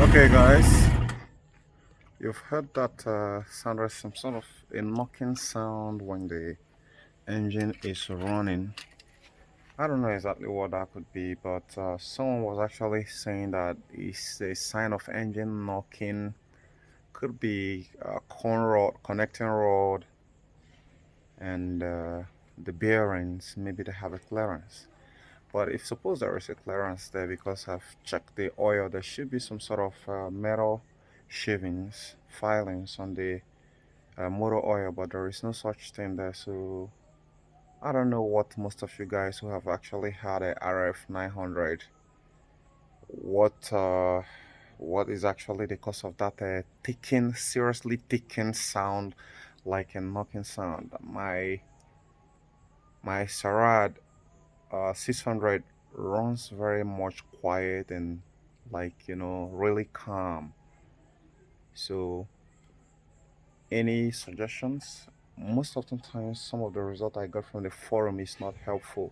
Okay, guys, you've heard that sound as some sort of a knocking sound when the engine is running. I don't know exactly what that could be, but someone was actually saying that it's a sign of engine knocking. Could be a con rod, connecting rod, and the bearings. Maybe they have a clearance. But if suppose there is a clearance there, because I've checked the oil, there should be some sort of metal shavings, filings on the motor oil, but there is no such thing there. So I don't know what most of you guys who have actually had a rf900, what what is actually the cause of that ticking, seriously ticking sound, like a knocking sound. My Sarad 600 runs very much quiet and, like, really calm. So any suggestions? Most of the times some of the result I got from the forum is not helpful.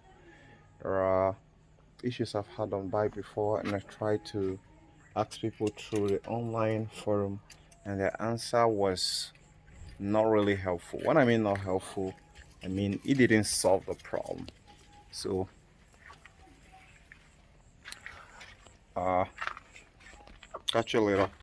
There are issues I've had on bike before, and I tried to ask people through the online forum, and their answer was not really helpful. When I mean not helpful, I mean it didn't solve the problem. So uh catch you later.